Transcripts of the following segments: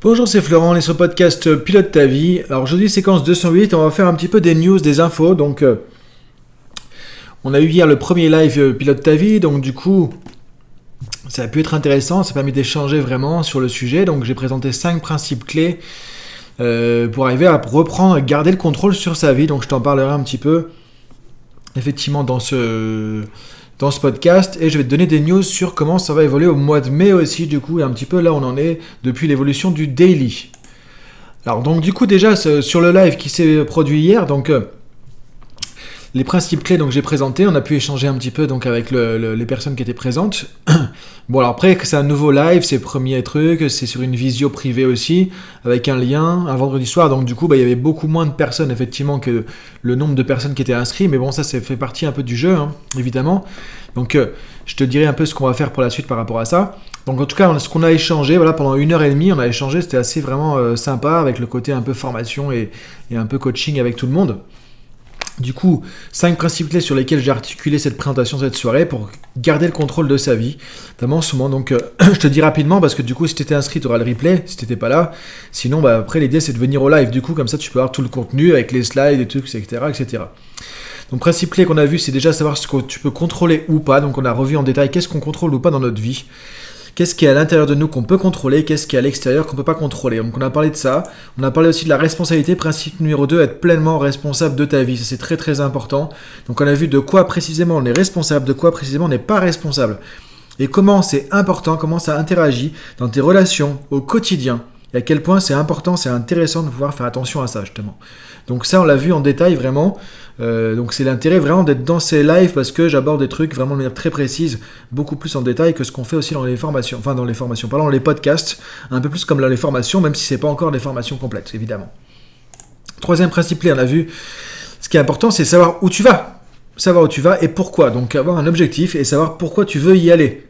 Bonjour, c'est Florent, on est sur le podcast Pilote ta vie. Alors aujourd'hui, séquence 208, on va faire un petit peu des news, des infos. Donc, on a eu hier le premier live Pilote ta vie, donc du coup, ça a pu être intéressant, ça a permis d'échanger vraiment sur le sujet. Donc j'ai présenté 5 principes clés pour arriver à reprendre, garder le contrôle sur sa vie. Donc je t'en parlerai un petit peu, effectivement, dans ce podcast, et je vais te donner des news sur comment ça va évoluer au mois de mai aussi, du coup, et un petit peu là on en est depuis l'évolution du daily. Alors donc du coup déjà sur le live qui s'est produit hier, donc les principes clés donc j'ai présenté, on a pu échanger un petit peu donc avec les personnes qui étaient présentes. Bon alors après c'est un nouveau live, c'est le premier truc, c'est sur une visio privée aussi, avec un lien, un vendredi soir, donc du coup il y avait beaucoup moins de personnes effectivement que le nombre de personnes qui étaient inscrites, mais bon ça fait partie un peu du jeu, hein, évidemment. Donc je te dirai un peu ce qu'on va faire pour la suite par rapport à ça. Donc en tout cas ce qu'on a échangé, voilà, pendant 1h30 on a échangé, c'était assez vraiment sympa avec le côté un peu formation et un peu coaching avec tout le monde. Du coup, 5 principes clés sur lesquels j'ai articulé cette présentation cette soirée pour garder le contrôle de sa vie, notamment en ce moment. Donc, je te dis rapidement parce que du coup, si tu étais inscrit, tu auras le replay, si tu n'étais pas là. Sinon, après, l'idée, c'est de venir au live. Du coup, comme ça, tu peux avoir tout le contenu avec les slides et trucs, etc., etc. Donc, principe clé qu'on a vu, c'est déjà savoir ce que tu peux contrôler ou pas. Donc, on a revu en détail qu'est-ce qu'on contrôle ou pas dans notre vie. Qu'est-ce qui est à l'intérieur de nous qu'on peut contrôler, qu'est-ce qui est à l'extérieur qu'on ne peut pas contrôler. Donc on a parlé de ça, on a parlé aussi de la responsabilité, principe numéro 2, être pleinement responsable de ta vie, ça c'est très très important. Donc on a vu de quoi précisément on est responsable, de quoi précisément on n'est pas responsable. Et comment c'est important, comment ça interagit dans tes relations au quotidien. Et à quel point c'est important, c'est intéressant de pouvoir faire attention à ça justement. Donc ça on l'a vu en détail vraiment. Donc c'est l'intérêt vraiment d'être dans ces lives parce que j'aborde des trucs vraiment de manière très précise, beaucoup plus en détail que ce qu'on fait aussi dans les formations, dans les podcasts, un peu plus comme dans les formations, même si c'est pas encore des formations complètes, évidemment. Troisième principe clé, on a vu, ce qui est important, c'est savoir où tu vas et pourquoi. Donc avoir un objectif et savoir pourquoi tu veux y aller.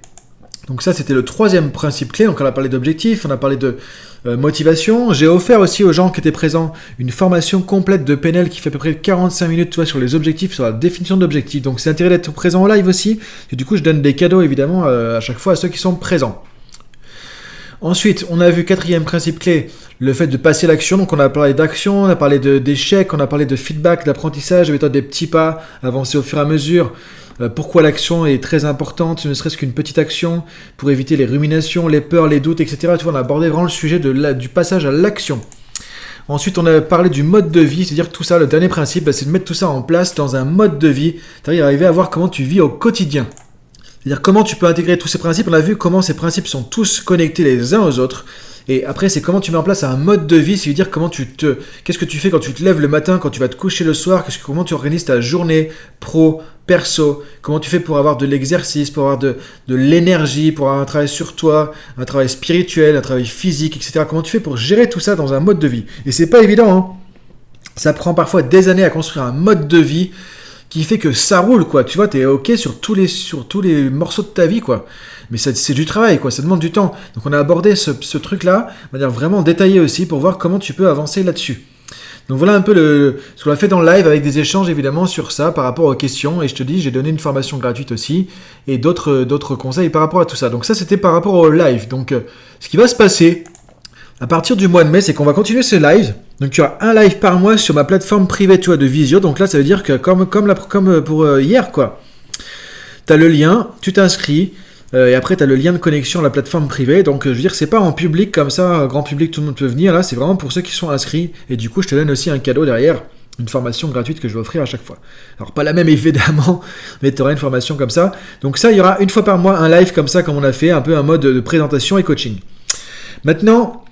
Donc ça, c'était le troisième principe clé. Donc on a parlé d'objectifs, on a parlé de motivation. J'ai offert aussi aux gens qui étaient présents une formation complète de PNL qui fait à peu près 45 minutes, tu vois, sur les objectifs, sur la définition d'objectifs. Donc c'est intéressant d'être présent en live aussi. Et du coup, je donne des cadeaux évidemment à chaque fois à ceux qui sont présents. Ensuite, on a vu quatrième principe clé, le fait de passer l'action. Donc on a parlé d'action, on a parlé d'échecs, on a parlé de feedback, d'apprentissage, de méthode des petits pas, avancer au fur et à mesure. Pourquoi l'action est très importante, ne serait-ce qu'une petite action, pour éviter les ruminations, les peurs, les doutes, etc. Tu vois, on a abordé vraiment le sujet du passage à l'action. Ensuite, on a parlé du mode de vie, c'est-à-dire tout ça, le dernier principe, c'est de mettre tout ça en place dans un mode de vie, c'est-à-dire arriver à voir comment tu vis au quotidien. C'est-à-dire comment tu peux intégrer tous ces principes. On a vu comment ces principes sont tous connectés les uns aux autres. Et après, c'est comment tu mets en place un mode de vie, c'est-à-dire qu'est-ce que tu fais quand tu te lèves le matin, quand tu vas te coucher le soir, comment tu organises ta journée pro, perso, comment tu fais pour avoir de l'exercice, pour avoir de l'énergie, pour avoir un travail sur toi, un travail spirituel, un travail physique, etc. Comment tu fais pour gérer tout ça dans un mode de vie. Et c'est pas évident, hein. Ça prend parfois des années à construire un mode de vie qui fait que ça roule, quoi. Tu vois, t'es ok sur tous les morceaux de ta vie, quoi. Mais c'est du travail, quoi. Ça demande du temps. Donc on a abordé ce truc-là de manière vraiment détaillée aussi pour voir comment tu peux avancer là-dessus. Donc voilà un peu ce qu'on a fait dans le live avec des échanges évidemment sur ça par rapport aux questions. Et je te dis, j'ai donné une formation gratuite aussi et d'autres conseils par rapport à tout ça. Donc ça, c'était par rapport au live. Donc ce qui va se passer à partir du mois de mai, c'est qu'on va continuer ce live. Donc tu as un live par mois sur ma plateforme privée, tu vois, de visio. Donc là, ça veut dire que comme pour hier, quoi. Tu as le lien, tu t'inscris. Et après, tu as le lien de connexion à la plateforme privée. Donc, je veux dire, c'est pas en public comme ça, grand public, tout le monde peut venir. Là, c'est vraiment pour ceux qui sont inscrits. Et du coup, je te donne aussi un cadeau derrière, une formation gratuite que je vais offrir à chaque fois. Alors, pas la même évidemment, mais tu auras une formation comme ça. Donc ça, il y aura une fois par mois un live comme ça, comme on a fait, un peu un mode de présentation et coaching. Maintenant,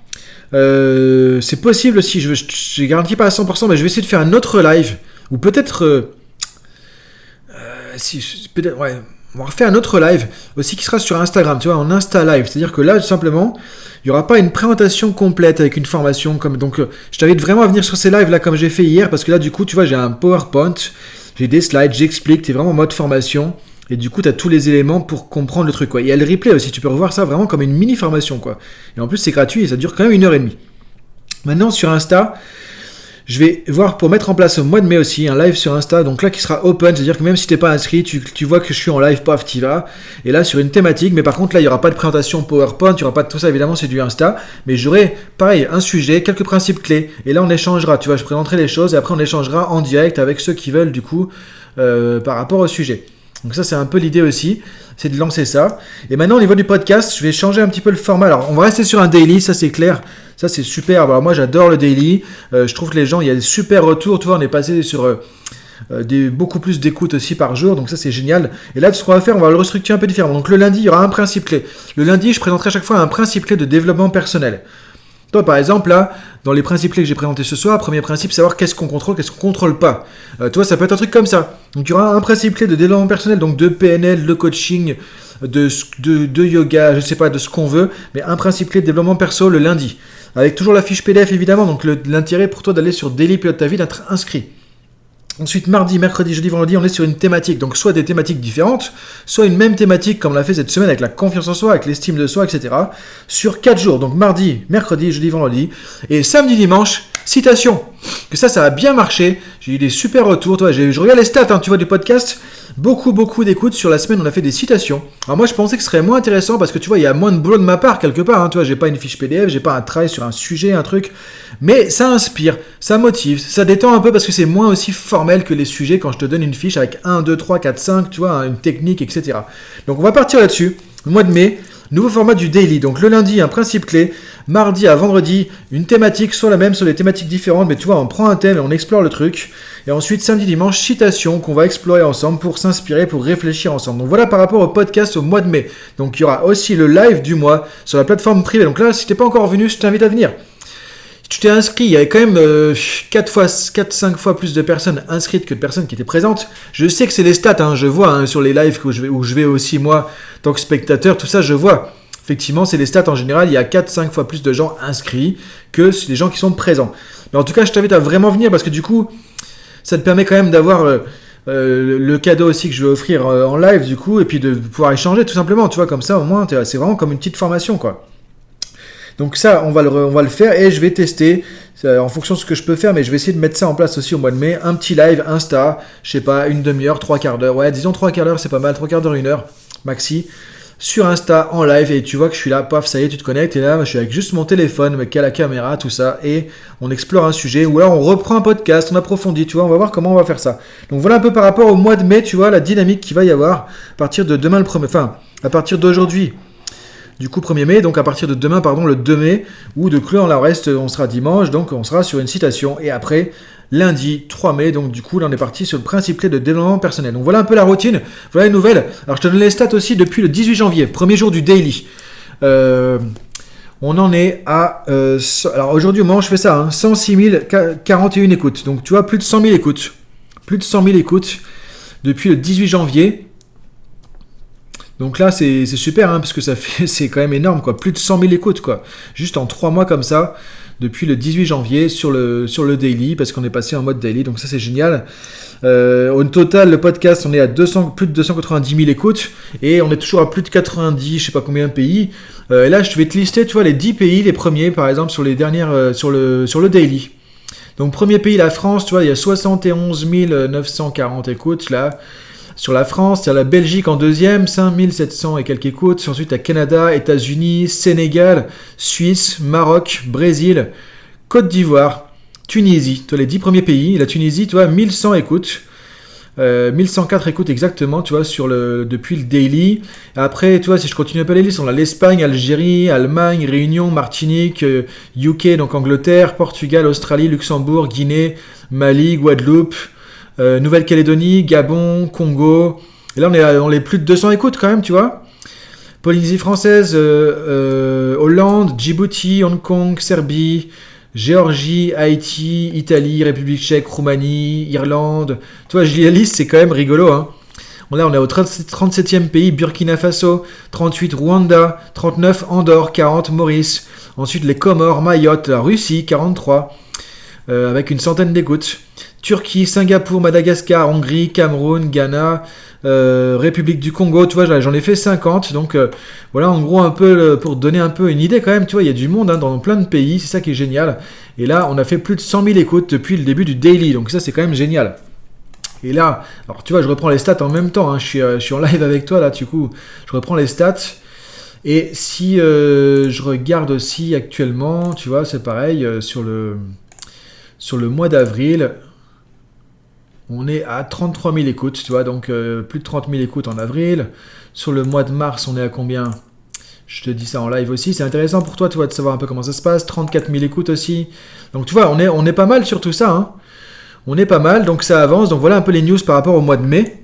c'est possible aussi, je ne garantis pas à 100%, mais je vais essayer de faire un autre live. Ou peut-être... on va refaire un autre live aussi qui sera sur Instagram, tu vois, en Insta Live. C'est-à-dire que là, tout simplement, il n'y aura pas une présentation complète avec une formation. Donc, je t'invite vraiment à venir sur ces lives là comme j'ai fait hier parce que là, du coup, tu vois, j'ai un PowerPoint, j'ai des slides, j'explique, tu es vraiment en mode formation. Et du coup, tu as tous les éléments pour comprendre le truc, quoi. Il y a le replay aussi, tu peux revoir ça vraiment comme une mini-formation, quoi. Et en plus, c'est gratuit et ça dure quand même 1h30. Maintenant, sur Insta, Je vais voir pour mettre en place au mois de mai aussi un live sur Insta, donc là qui sera open, c'est-à-dire que même si t'es pas inscrit, tu vois que je suis en live, paf, t'y vas, et là sur une thématique, mais par contre là il n'y aura pas de présentation PowerPoint, il n'y aura pas de tout ça, évidemment c'est du Insta, mais j'aurai pareil, un sujet, quelques principes clés, et là on échangera, tu vois, je présenterai les choses, et après on échangera en direct avec ceux qui veulent du coup par rapport au sujet. Donc ça c'est un peu l'idée aussi, c'est de lancer ça. Et maintenant au niveau du podcast, je vais changer un petit peu le format. Alors on va rester sur un daily, ça c'est clair. Ça c'est super. Alors moi j'adore le daily. Je trouve que les gens, il y a des super retours. Tu vois, on est passé sur beaucoup plus d'écoute aussi par jour. Donc ça c'est génial. Et là ce qu'on va faire, on va le restructurer un peu différemment. Donc le lundi, il y aura un principe clé. Le lundi, je présenterai à chaque fois un principe clé de développement personnel. Toi, par exemple, là, dans les principes clés que j'ai présentés ce soir, premier principe, savoir qu'est-ce qu'on contrôle, qu'est-ce qu'on contrôle pas. Toi, ça peut être un truc comme ça. Donc, il y aura un principe clé de développement personnel, donc de PNL, de coaching, de yoga, je sais pas, de ce qu'on veut, mais un principe clé de développement perso le lundi. Avec toujours la fiche PDF, évidemment, donc l'intérêt pour toi d'aller sur Daily Pilote ta vie, d'être inscrit. Ensuite, mardi, mercredi, jeudi, vendredi, on est sur une thématique. Donc, soit des thématiques différentes, soit une même thématique, comme on l'a fait cette semaine avec la confiance en soi, avec l'estime de soi, etc. Sur 4 jours. Donc, mardi, mercredi, jeudi, vendredi. Et samedi, dimanche, citation. Que ça a bien marché. J'ai eu des super retours. Toi, je regarde les stats, tu vois, du podcast. Beaucoup d'écoutes. Sur la semaine, on a fait des citations. Alors, moi, je pensais que ce serait moins intéressant parce que, tu vois, il y a moins de boulot de ma part, quelque part. Tu vois, j'ai pas une fiche PDF, j'ai pas un travail sur un sujet, un truc. Mais ça inspire, ça motive, ça détend un peu parce que c'est moins aussi formel que les sujets quand je te donne une fiche avec 1, 2, 3, 4, 5, tu vois, une technique, etc. Donc, on va partir là-dessus. Le mois de mai, nouveau format du daily. Donc, le lundi, un principe clé. Mardi à vendredi, une thématique, soit la même, soit des thématiques différentes. Mais tu vois, on prend un thème et on explore le truc. Et ensuite, samedi, dimanche, citation qu'on va explorer ensemble pour s'inspirer, pour réfléchir ensemble. Donc, voilà par rapport au podcast au mois de mai. Donc, il y aura aussi le live du mois sur la plateforme privée. Donc là, si tu n'es pas encore venu, je t'invite à venir. Si tu t'es inscrit, il y avait quand même 4-5 fois plus de personnes inscrites que de personnes qui étaient présentes. Je sais que c'est des stats, je vois sur les lives où je vais aussi, moi, tant que spectateur, tout ça, je vois. Effectivement, c'est les stats en général, il y a 4-5 fois plus de gens inscrits que les gens qui sont présents. Mais en tout cas, je t'invite à vraiment venir parce que du coup, ça te permet quand même d'avoir le cadeau aussi que je vais offrir en live, du coup, et puis de pouvoir échanger tout simplement, tu vois, comme ça, au moins, c'est vraiment comme une petite formation, quoi. Donc ça, on va le faire et je vais tester en fonction de ce que je peux faire, mais je vais essayer de mettre ça en place aussi au mois de mai. Un petit live Insta, je sais pas, une demi-heure, 3/4 d'heure. Ouais, disons 3/4 d'heure, c'est pas mal, 3/4 d'heure, 1 heure, maxi. Sur Insta, en live, et tu vois que je suis là, paf, ça y est, tu te connectes, et là, je suis avec juste mon téléphone, mais qu'à la caméra, tout ça, et on explore un sujet, ou alors on reprend un podcast, on approfondit, tu vois, on va voir comment on va faire ça. Donc voilà un peu par rapport au mois de mai, tu vois, la dynamique qu'il va y avoir à partir de demain à partir d'aujourd'hui. Du coup, 1er mai, donc à partir de demain, le 2 mai, ou de clore la reste, on sera dimanche, donc on sera sur une citation, et après, lundi 3 mai, donc du coup, là on est parti sur le principe clé de développement personnel. Donc voilà un peu la routine, voilà les nouvelles. Alors je te donne les stats aussi depuis le 18 janvier, premier jour du daily. On en est à... alors aujourd'hui, au moment où je fais ça, 106 041 écoutes. Donc tu vois, plus de 100 000 écoutes. Plus de 100 000 écoutes depuis le 18 janvier. Donc là, c'est super, parce que c'est quand même énorme, quoi. Plus de 100 000 écoutes, quoi. Juste en 3 mois comme ça, depuis le 18 janvier sur le daily, parce qu'on est passé en mode daily, donc ça c'est génial. Au total, le podcast, on est à plus de 290 000 écoutes, et on est toujours à plus de 90, je sais pas combien de pays. Et là, je vais te lister, tu vois, les 10 pays, les premiers, par exemple, sur les dernières, sur le daily. Donc, premier pays, la France, tu vois, il y a 71 940 écoutes, là. Sur la France, il y a la Belgique en deuxième, 5700 et quelques écoutes. Ensuite, il y a Canada, États-Unis, Sénégal, Suisse, Maroc, Brésil, Côte d'Ivoire, Tunisie. Tu vois, les 10 premiers pays. La Tunisie, tu vois, 1100 écoutes. 1104 écoutes exactement, tu vois, depuis le daily. Après, tu vois, si je continue un peu les listes, on a l'Espagne, Algérie, Allemagne, Réunion, Martinique, UK, donc Angleterre, Portugal, Australie, Luxembourg, Guinée, Mali, Guadeloupe, Nouvelle-Calédonie, Gabon, Congo. Et là, on est plus de 200 écoutes quand même, tu vois. Polynésie française, Hollande, Djibouti, Hong Kong, Serbie, Géorgie, Haïti, Italie, République tchèque, Roumanie, Irlande. Tu vois, je lis la liste, c'est quand même rigolo, Là, on est au 37e pays, Burkina Faso, 38 Rwanda, 39 Andorre, 40 Maurice. Ensuite, les Comores, Mayotte, la Russie, 43, avec une centaine d'écoutes. Turquie, Singapour, Madagascar, Hongrie, Cameroun, Ghana, République du Congo, tu vois, j'en ai fait 50, donc voilà, en gros, un peu pour te donner un peu une idée quand même, tu vois, il y a du monde dans plein de pays, c'est ça qui est génial. Et là, on a fait plus de 100 000 écoutes depuis le début du daily, donc ça, c'est quand même génial. Et là, alors tu vois, je reprends les stats en même temps, hein, je suis en live avec toi, là, du coup, je reprends les stats. Et si je regarde aussi actuellement, tu vois, c'est pareil, sur le mois d'avril, on est à 33 000 écoutes, tu vois, donc plus de 30 000 écoutes en avril. Sur le mois de mars, on est à combien? Je te dis ça en live aussi, c'est intéressant pour toi, tu vois, de savoir un peu comment ça se passe. 34 000 écoutes aussi. Donc tu vois, on est pas mal sur tout ça, hein. On est pas mal, donc ça avance. Donc voilà un peu les news par rapport au mois de mai.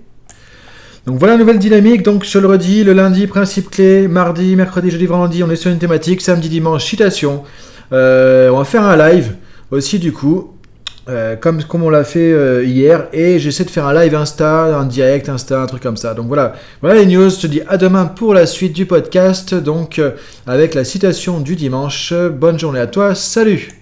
Donc voilà la nouvelle dynamique, donc je le redis, le lundi, principe clé, mardi, mercredi, jeudi, vendredi, on est sur une thématique, samedi, dimanche, citation. On va faire un live aussi du coup, comme on l'a fait hier, et j'essaie de faire un live Insta, un direct Insta, un truc comme ça. Donc voilà les news, je te dis à demain pour la suite du podcast, donc avec la citation du dimanche. Bonne journée à toi, salut!